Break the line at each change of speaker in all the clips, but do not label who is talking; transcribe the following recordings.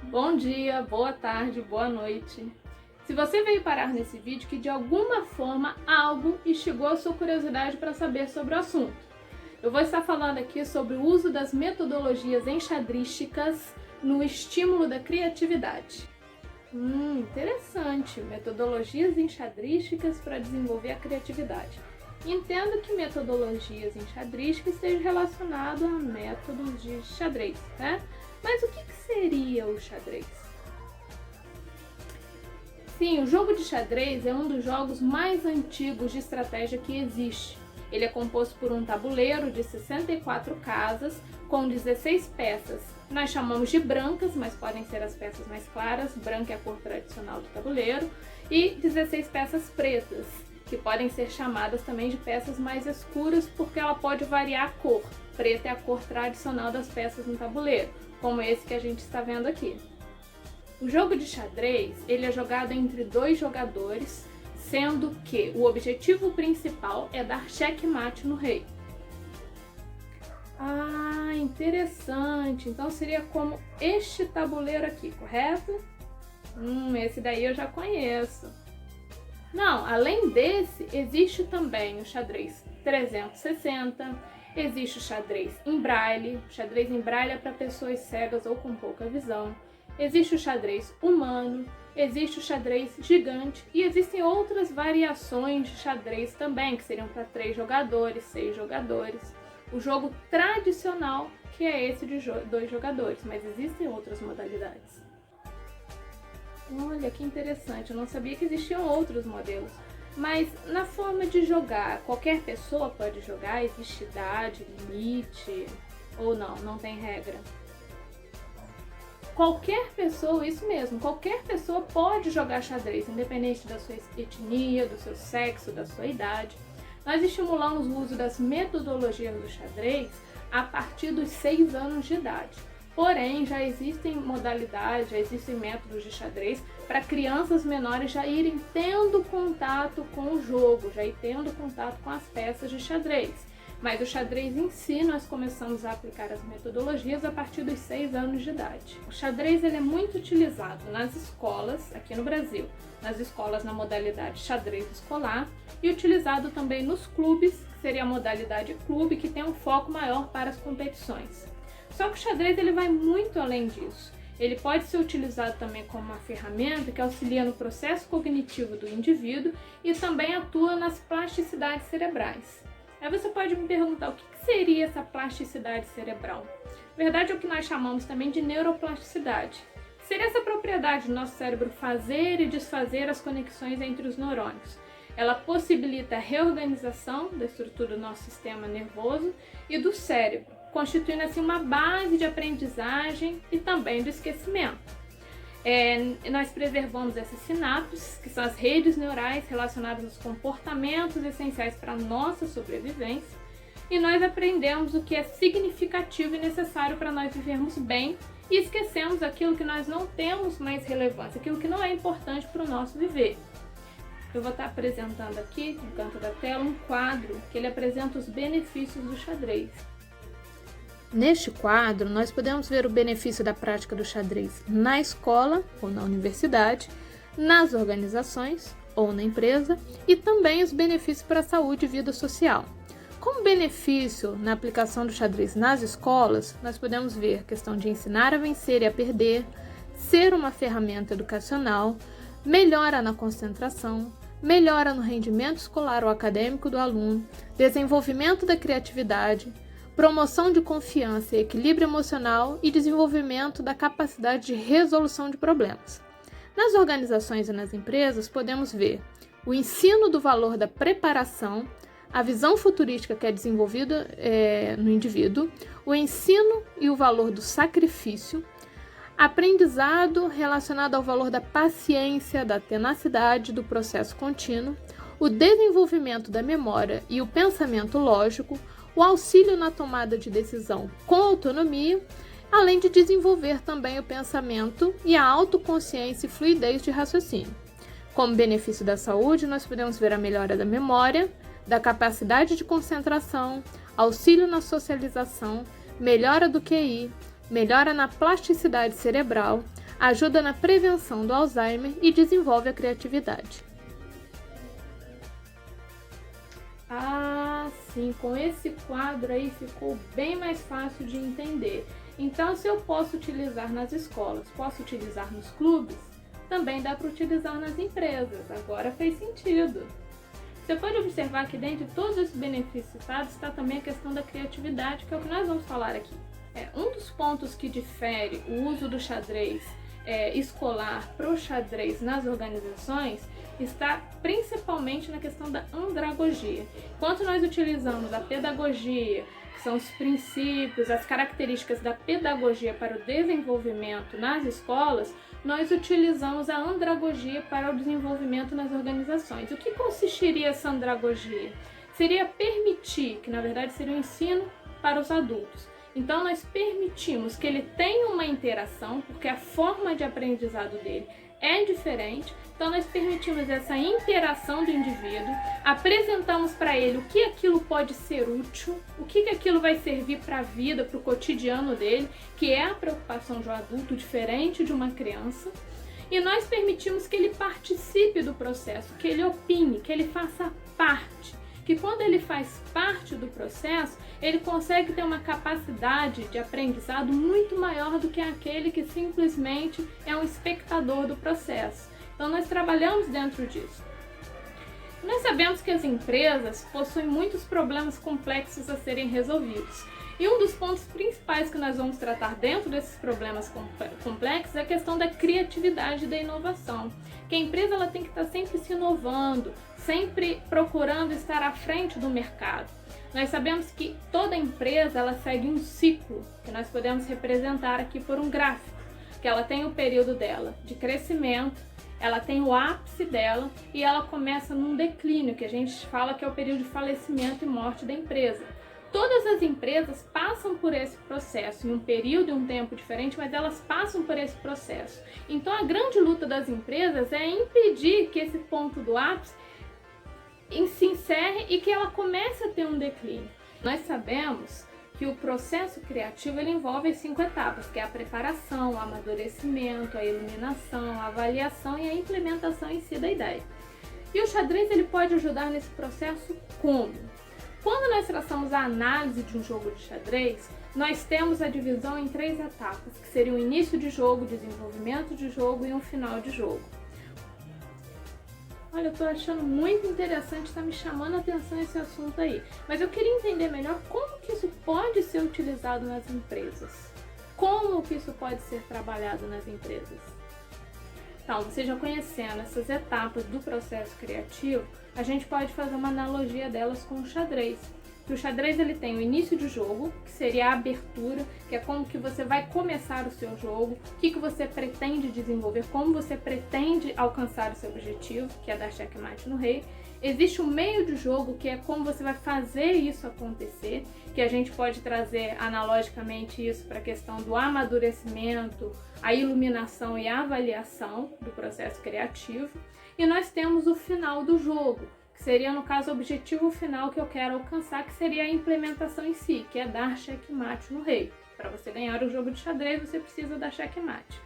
Bom dia, boa tarde, boa noite. Se você veio parar nesse vídeo que de alguma forma algo instigou a sua curiosidade para saber sobre o assunto. Eu vou estar falando aqui sobre o uso das metodologias enxadrísticas no estímulo da criatividade. Interessante, metodologias enxadrísticas para desenvolver a criatividade. Entendo que metodologias enxadrísticas esteja relacionado a métodos de xadrez, né? Mas o que seria o xadrez? Sim, o jogo de xadrez é um dos jogos mais antigos de estratégia que existe. Ele é composto por um tabuleiro de 64 casas com 16 peças. Nós chamamos de brancas, mas podem ser as peças mais claras, branca é a cor tradicional do tabuleiro, e 16 peças pretas, que podem ser chamadas também de peças mais escuras porque ela pode variar a cor. Preta é a cor tradicional das peças no tabuleiro, como esse que a gente está vendo aqui. O jogo de xadrez ele é jogado entre dois jogadores, sendo que o objetivo principal é dar checkmate no rei. Interessante! Então seria como este tabuleiro aqui, correto? Esse daí eu já conheço. Não, além desse, existe também o xadrez 360, existe o xadrez em braille. O xadrez em braille é para pessoas cegas ou com pouca visão. Existe o xadrez humano, existe o xadrez gigante e existem outras variações de xadrez também, que seriam para 3 jogadores, 6 jogadores. O jogo tradicional, que é esse de 2 jogadores, mas existem outras modalidades. Olha que interessante, eu não sabia que existiam outros modelos. Mas na forma de jogar, qualquer pessoa pode jogar? Existe idade, limite? Ou não tem regra? Qualquer pessoa, isso mesmo, qualquer pessoa pode jogar xadrez, independente da sua etnia, do seu sexo, da sua idade. Nós estimulamos o uso das metodologias do xadrez a partir dos 6 anos de idade. Porém, já existem modalidades, já existem métodos de xadrez para crianças menores já irem tendo contato com o jogo, já ir tendo contato com as peças de xadrez. Mas o xadrez em si, nós começamos a aplicar as metodologias a partir dos 6 anos de idade. O xadrez ele é muito utilizado nas escolas, aqui no Brasil, nas escolas na modalidade xadrez escolar e utilizado também nos clubes, que seria a modalidade clube, que tem um foco maior para as competições. Só que o xadrez ele vai muito além disso. Ele pode ser utilizado também como uma ferramenta que auxilia no processo cognitivo do indivíduo e também atua nas plasticidades cerebrais. Aí você pode me perguntar o que seria essa plasticidade cerebral? Na verdade é o que nós chamamos também de neuroplasticidade. Seria essa propriedade do nosso cérebro fazer e desfazer as conexões entre os neurônios. Ela possibilita a reorganização da estrutura do nosso sistema nervoso e do cérebro, constituindo assim uma base de aprendizagem e também do esquecimento. Nós preservamos essas sinapses, que são as redes neurais relacionadas aos comportamentos essenciais para a nossa sobrevivência, e nós aprendemos o que é significativo e necessário para nós vivermos bem e esquecemos aquilo que nós não temos mais relevância, aquilo que não é importante para o nosso viver. Eu vou estar apresentando aqui, no canto da tela, um quadro que ele apresenta os benefícios do xadrez. Neste quadro, nós podemos ver o benefício da prática do xadrez na escola ou na universidade, nas organizações ou na empresa e também os benefícios para a saúde e vida social. Como benefício na aplicação do xadrez nas escolas, nós podemos ver a questão de ensinar a vencer e a perder, ser uma ferramenta educacional, melhora na concentração, melhora no rendimento escolar ou acadêmico do aluno, desenvolvimento da criatividade, promoção de confiança e equilíbrio emocional e desenvolvimento da capacidade de resolução de problemas. Nas organizações e nas empresas, podemos ver o ensino do valor da preparação, a visão futurística que é desenvolvida no indivíduo, o ensino e o valor do sacrifício, aprendizado relacionado ao valor da paciência, da tenacidade, do processo contínuo, o desenvolvimento da memória e o pensamento lógico, o auxílio na tomada de decisão com autonomia, além de desenvolver também o pensamento e a autoconsciência e fluidez de raciocínio. Como benefício da saúde, nós podemos ver a melhora da memória, da capacidade de concentração, auxílio na socialização, melhora do QI, melhora na plasticidade cerebral, ajuda na prevenção do Alzheimer e desenvolve a criatividade. Ah, sim, com esse quadro aí ficou bem mais fácil de entender. Então, se eu posso utilizar nas escolas, posso utilizar nos clubes, também dá para utilizar nas empresas. Agora fez sentido. Você pode observar que dentro de todos esses benefícios citados está também a questão da criatividade, que é o que nós vamos falar aqui. Um dos pontos que difere o uso do xadrez escolar para o xadrez nas organizações está principalmente na questão da andragogia. Enquanto nós utilizamos a pedagogia, que são os princípios, as características da pedagogia para o desenvolvimento nas escolas, nós utilizamos a andragogia para o desenvolvimento nas organizações. O que consistiria essa andragogia? Seria permitir, que na verdade seria um ensino para os adultos. Então nós permitimos que ele tenha uma interação, porque a forma de aprendizado dele é diferente. Então nós permitimos essa interação do indivíduo, apresentamos para ele o que aquilo pode ser útil, o que aquilo vai servir para a vida, para o cotidiano dele, que é a preocupação de um adulto diferente de uma criança. E nós permitimos que ele participe do processo, que ele opine, que ele faça parte. Que quando ele faz parte do processo, ele consegue ter uma capacidade de aprendizado muito maior do que aquele que simplesmente é um espectador do processo. Então nós trabalhamos dentro disso. Nós sabemos que as empresas possuem muitos problemas complexos a serem resolvidos. E um dos pontos principais que nós vamos tratar dentro desses problemas complexos é a questão da criatividade e da inovação. Que a empresa ela tem que estar sempre se inovando, sempre procurando estar à frente do mercado. Nós sabemos que toda empresa ela segue um ciclo, que nós podemos representar aqui por um gráfico, que ela tem o período dela de crescimento, ela tem o ápice dela e ela começa num declínio, que a gente fala que é o período de falecimento e morte da empresa. Todas as empresas passam por esse processo em um período e um tempo diferente, mas elas passam por esse processo. Então a grande luta das empresas é impedir que esse ponto do ápice se encerre e que ela comece a ter um declínio. Nós sabemos que o processo criativo ele envolve as 5 etapas, que é a preparação, o amadurecimento, a iluminação, a avaliação e a implementação em si da ideia. E o xadrez ele pode ajudar nesse processo como? Quando nós traçamos a análise de um jogo de xadrez, nós temos a divisão em 3 etapas, que seriam o início de jogo, desenvolvimento de jogo e um final de jogo. Olha, eu tô achando muito interessante, tá me chamando a atenção esse assunto aí. Mas eu queria entender melhor como que isso pode ser utilizado nas empresas. Como que isso pode ser trabalhado nas empresas? Então, você já conhecendo essas etapas do processo criativo, a gente pode fazer uma analogia delas com o xadrez. Que o xadrez ele tem o início de jogo, que seria a abertura, que é como que você vai começar o seu jogo, o que você pretende desenvolver, como você pretende alcançar o seu objetivo, que é dar checkmate no rei. Existe o meio de jogo, que é como você vai fazer isso acontecer, que a gente pode trazer analogicamente isso para a questão do amadurecimento, a iluminação e a avaliação do processo criativo. E nós temos o final do jogo, que seria, no caso, o objetivo final que eu quero alcançar, que seria a implementação em si, que é dar checkmate no rei. Para você ganhar o jogo de xadrez, você precisa dar checkmate.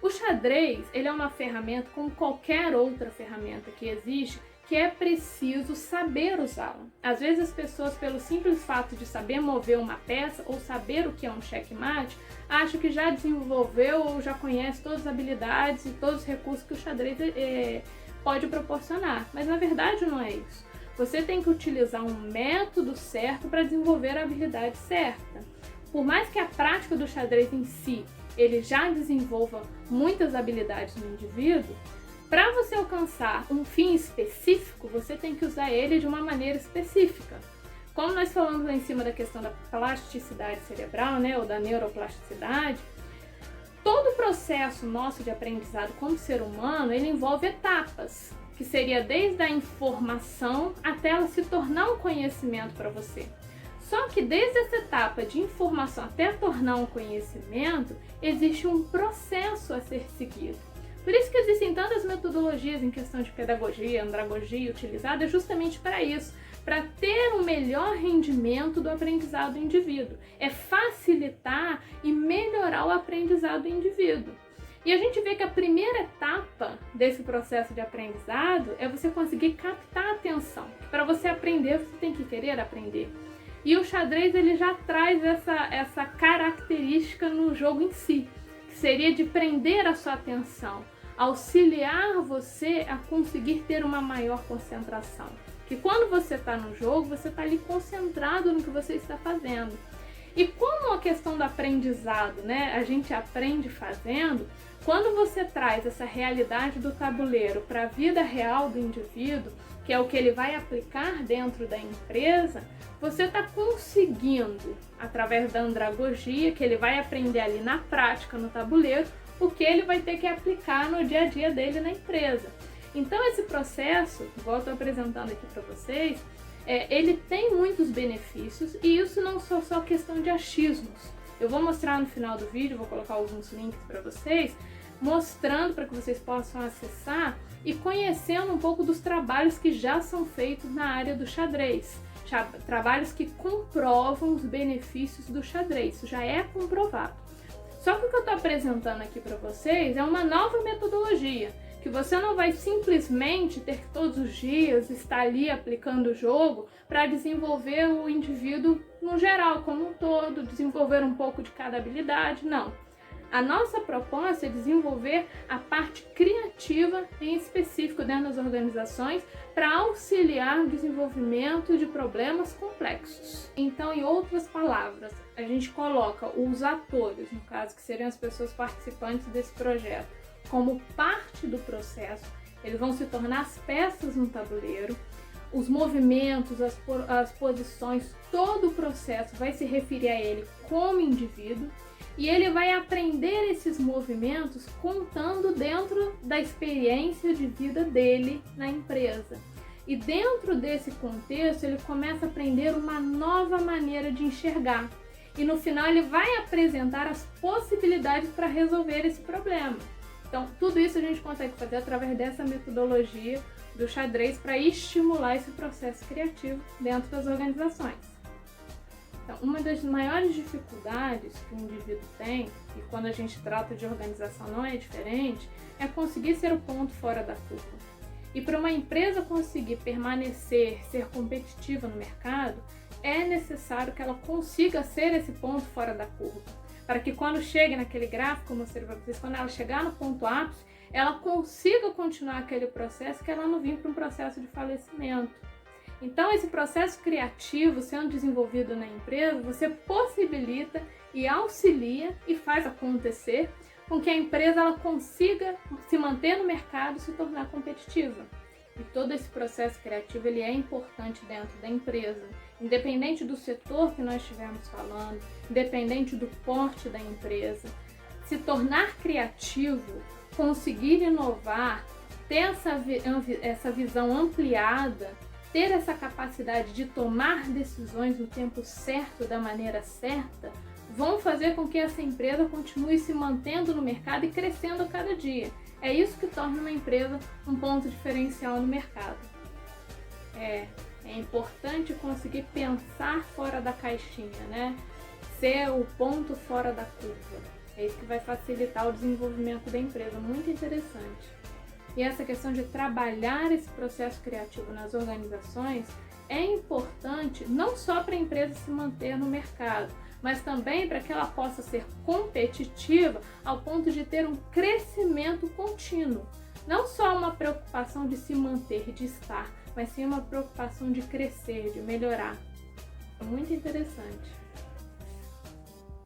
O xadrez, ele é uma ferramenta como qualquer outra ferramenta que existe, que é preciso saber usá-la. Às vezes as pessoas, pelo simples fato de saber mover uma peça ou saber o que é um checkmate, acham que já desenvolveu ou já conhece todas as habilidades e todos os recursos que o xadrez pode proporcionar. Mas na verdade não é isso. Você tem que utilizar um método certo para desenvolver a habilidade certa. Por mais que a prática do xadrez em si, ele já desenvolva muitas habilidades no indivíduo, para você alcançar um fim específico, você tem que usar ele de uma maneira específica. Como nós falamos lá em cima da questão da plasticidade cerebral, né, ou da neuroplasticidade, todo o processo nosso de aprendizado como ser humano, ele envolve etapas, que seria desde a informação até ela se tornar um conhecimento para você. Só que desde essa etapa de informação até tornar um conhecimento, existe um processo a ser seguido. Por isso que existem tantas metodologias em questão de pedagogia, andragogia utilizadas justamente para isso, para ter um melhor rendimento do aprendizado do indivíduo. É facilitar e melhorar o aprendizado do indivíduo. E a gente vê que a primeira etapa desse processo de aprendizado é você conseguir captar a atenção. Para você aprender, você tem que querer aprender. E o xadrez ele já traz essa característica no jogo em si, que seria de prender a sua atenção, auxiliar você a conseguir ter uma maior concentração. Que quando você está no jogo, você está ali concentrado no que você está fazendo. E como a questão do aprendizado, né, a gente aprende fazendo, quando você traz essa realidade do tabuleiro para a vida real do indivíduo, que é o que ele vai aplicar dentro da empresa, você está conseguindo, através da andragogia, que ele vai aprender ali na prática, no tabuleiro, o que ele vai ter que aplicar no dia a dia dele na empresa. Então esse processo, igual eu estou apresentando aqui para vocês, ele tem muitos benefícios e isso não é só questão de achismos. Eu vou mostrar no final do vídeo, vou colocar alguns links para vocês, mostrando para que vocês possam acessar e conhecendo um pouco dos trabalhos que já são feitos na área do xadrez. Trabalhos que comprovam os benefícios do xadrez, isso já é comprovado. Só que o que eu estou apresentando aqui para vocês é uma nova metodologia, que você não vai simplesmente ter que todos os dias estar ali aplicando o jogo para desenvolver o indivíduo no geral, como um todo, desenvolver um pouco de cada habilidade, não. A nossa proposta é desenvolver a parte criativa em específico dentro das organizações para auxiliar o desenvolvimento de problemas complexos. Então, em outras palavras, a gente coloca os atores, no caso que seriam as pessoas participantes desse projeto, como parte do processo. Eles vão se tornar as peças no tabuleiro, os movimentos, as posições, todo o processo vai se referir a ele como indivíduo e ele vai aprender esses movimentos contando dentro da experiência de vida dele na empresa. E dentro desse contexto ele começa a aprender uma nova maneira de enxergar. E no final ele vai apresentar as possibilidades para resolver esse problema. Então, tudo isso a gente consegue fazer através dessa metodologia do xadrez para estimular esse processo criativo dentro das organizações. Então, uma das maiores dificuldades que o indivíduo tem, e quando a gente trata de organização não é diferente, é conseguir ser o ponto fora da curva. E para uma empresa conseguir permanecer, ser competitiva no mercado, é necessário que ela consiga ser esse ponto fora da curva. Para que quando chegue naquele gráfico, como eu mostrei para vocês, quando ela chegar no ponto ápice, ela consiga continuar aquele processo, que ela não venha para um processo de falecimento. Então, esse processo criativo sendo desenvolvido na empresa, você possibilita e auxilia e faz acontecer com que a empresa ela consiga se manter no mercado e se tornar competitiva. E todo esse processo criativo ele é importante dentro da empresa. Independente do setor que nós estivermos falando, independente do porte da empresa, se tornar criativo, conseguir inovar, ter essa visão ampliada, ter essa capacidade de tomar decisões no tempo certo, da maneira certa, vão fazer com que essa empresa continue se mantendo no mercado e crescendo a cada dia. É isso que torna uma empresa um ponto diferencial no mercado. É importante conseguir pensar fora da caixinha, né? Ser o ponto fora da curva. É isso que vai facilitar o desenvolvimento da empresa. Muito interessante. E essa questão de trabalhar esse processo criativo nas organizações é importante não só para a empresa se manter no mercado, mas também para que ela possa ser competitiva ao ponto de ter um crescimento contínuo. Não só uma preocupação de se manter, de estar, mas sim uma preocupação de crescer, de melhorar. É muito interessante.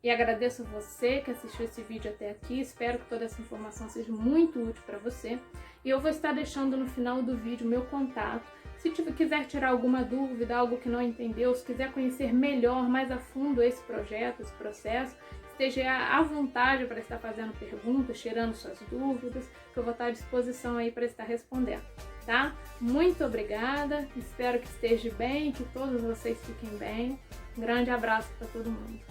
E agradeço você que assistiu esse vídeo até aqui, espero que toda essa informação seja muito útil para você. E eu vou estar deixando no final do vídeo meu contato. Se quiser tirar alguma dúvida, algo que não entendeu, se quiser conhecer melhor, mais a fundo esse projeto, esse processo, esteja à vontade para estar fazendo perguntas, tirando suas dúvidas, que eu vou estar à disposição aí para estar respondendo, tá? Muito obrigada, espero que esteja bem, que todos vocês fiquem bem. Um grande abraço para todo mundo.